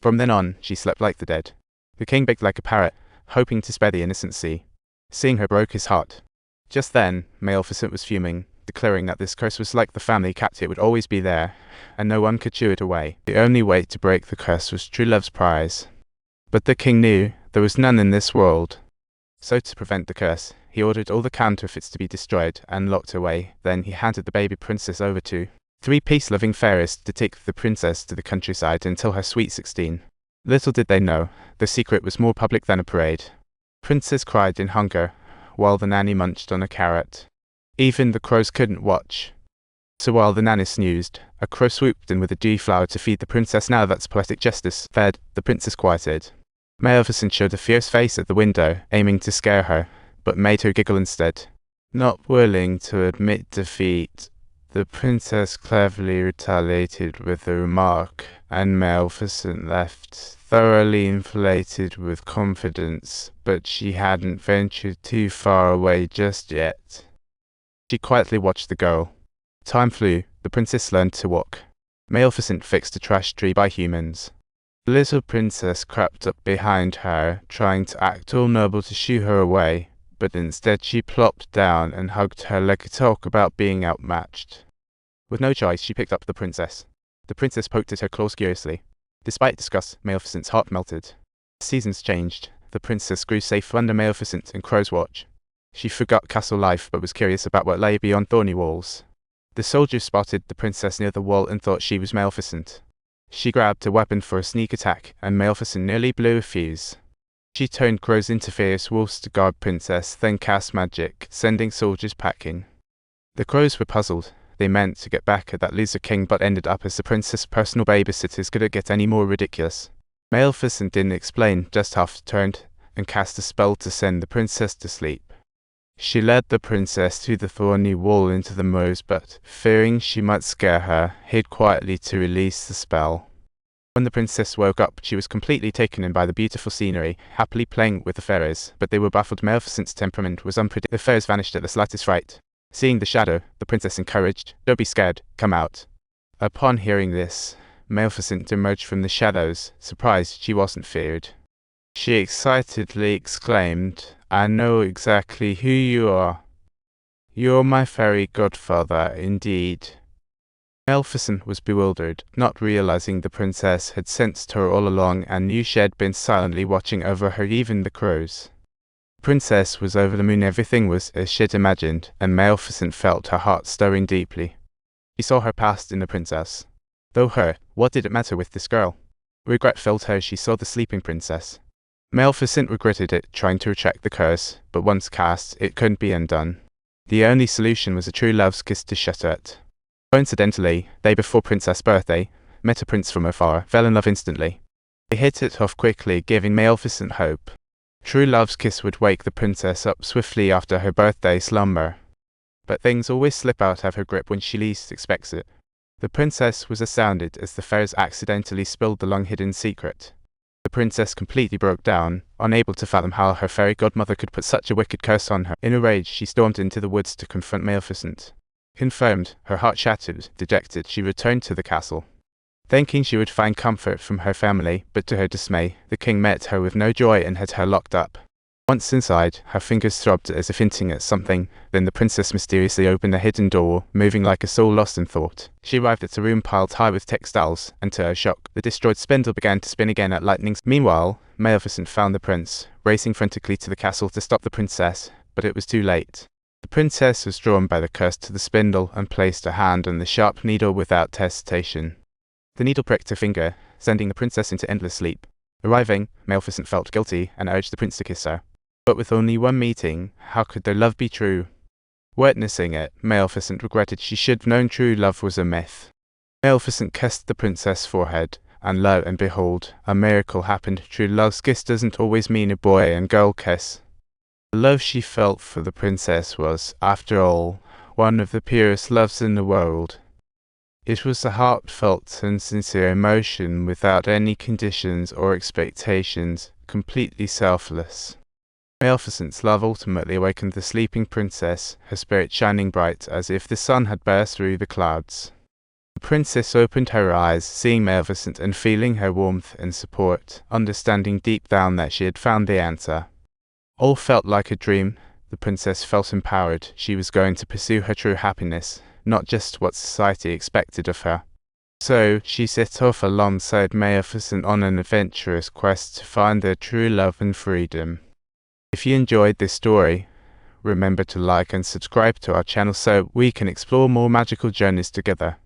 From then on, she slept like the dead. The king begged like a parrot, hoping to spare the innocent sea. Seeing her broke his heart. Just then, Maleficent was fuming, declaring that this curse was like the family cat, it would always be there, and no one could chew it away. The only way to break the curse was true love's prize. But the king knew there was none in this world. So to prevent the curse, he ordered all the counterfeits to be destroyed and locked away. Then he handed the baby princess over to 3 peace-loving fairies to take the princess to the countryside until her sweet 16. Little did they know, the secret was more public than a parade. Princess cried in hunger, while the nanny munched on a carrot. Even the crows couldn't watch. So while the nanny snoozed, a crow swooped in with a dew flower to feed the princess. Now that's poetic justice. Fed, the princess quieted. Maleficent showed a fierce face at the window, aiming to scare her, but made her giggle instead. Not willing to admit defeat, the princess cleverly retaliated with a remark, and Maleficent left, thoroughly inflated with confidence, but she hadn't ventured too far away just yet. She quietly watched the girl. Time flew, the princess learned to walk. Maleficent fixed a trash tree by humans. The little princess crept up behind her, trying to act all noble to shoo her away, but instead she plopped down and hugged her like a talk about being outmatched. With no choice, she picked up the princess. The princess poked at her claws curiously. Despite disgust, Maleficent's heart melted. Seasons changed. The princess grew safe under Maleficent and Crow's watch. She forgot castle life but was curious about what lay beyond thorny walls. The soldiers spotted the princess near the wall and thought she was Maleficent. She grabbed a weapon for a sneak attack, and Maleficent nearly blew a fuse. She turned crows into fierce wolves to guard Princess, then cast magic, sending soldiers packing. The crows were puzzled. They meant to get back at that loser king but ended up as the princess' personal babysitters. Could it get any more ridiculous? Maleficent didn't explain, just half-turned, and cast a spell to send the princess to sleep. She led the princess through the thorny wall into the moors, but, fearing she might scare her, hid quietly to release the spell. When the princess woke up, she was completely taken in by the beautiful scenery, happily playing with the fairies, but they were baffled. Maleficent's temperament was unpredictable. The fairies vanished at the slightest fright. Seeing the shadow, the princess encouraged, "Don't be scared, come out." Upon hearing this, Maleficent emerged from the shadows, surprised she wasn't feared. She excitedly exclaimed, "I know exactly who you are. You're my fairy godfather, indeed." Maleficent was bewildered, not realizing the princess had sensed her all along and knew she had been silently watching over her, even the crows. The princess was over the moon. Everything was as she'd imagined, and Maleficent felt her heart stirring deeply. She saw her past in the princess. Though hurt, what did it matter with this girl? Regret filled her as she saw the sleeping princess. Maleficent regretted it, trying to retract the curse, but once cast, it couldn't be undone. The only solution was a true love's kiss to shatter it. Coincidentally, day before Princess' birthday, met a prince from afar, fell in love instantly. They hit it off quickly, giving Maleficent hope. True love's kiss would wake the princess up swiftly after her birthday slumber. But things always slip out of her grip when she least expects it. The princess was astounded as the fairies accidentally spilled the long-hidden secret. The princess completely broke down, unable to fathom how her fairy godmother could put such a wicked curse on her. In a rage, she stormed into the woods to confront Maleficent. Confirmed, her heart shattered, dejected, she returned to the castle, thinking she would find comfort from her family, but to her dismay, the king met her with no joy and had her locked up. Once inside, her fingers throbbed as if hinting at something, then the princess mysteriously opened a hidden door, moving like a soul lost in thought. She arrived at a room piled high with textiles, and to her shock, the destroyed spindle began to spin again at lightning speed. Meanwhile, Maleficent found the prince, racing frantically to the castle to stop the princess, but it was too late. The princess was drawn by the curse to the spindle and placed her hand on the sharp needle without hesitation. The needle pricked her finger, sending the princess into endless sleep. Arriving, Maleficent felt guilty and urged the prince to kiss her. But with only one meeting, how could their love be true? Witnessing it, Maleficent regretted she should have known true love was a myth. Maleficent kissed the princess' forehead, and lo and behold, a miracle happened. True love's kiss doesn't always mean a boy and girl kiss. The love she felt for the princess was, after all, one of the purest loves in the world. It was a heartfelt and sincere emotion without any conditions or expectations, completely selfless. Maleficent's love ultimately awakened the sleeping princess, her spirit shining bright as if the sun had burst through the clouds. The princess opened her eyes, seeing Maleficent and feeling her warmth and support, understanding deep down that she had found the answer. All felt like a dream. The princess felt empowered. She was going to pursue her true happiness, not just what society expected of her. So, she set off alongside Maleficent on an adventurous quest to find their true love and freedom. If you enjoyed this story, remember to like and subscribe to our channel so we can explore more magical journeys together.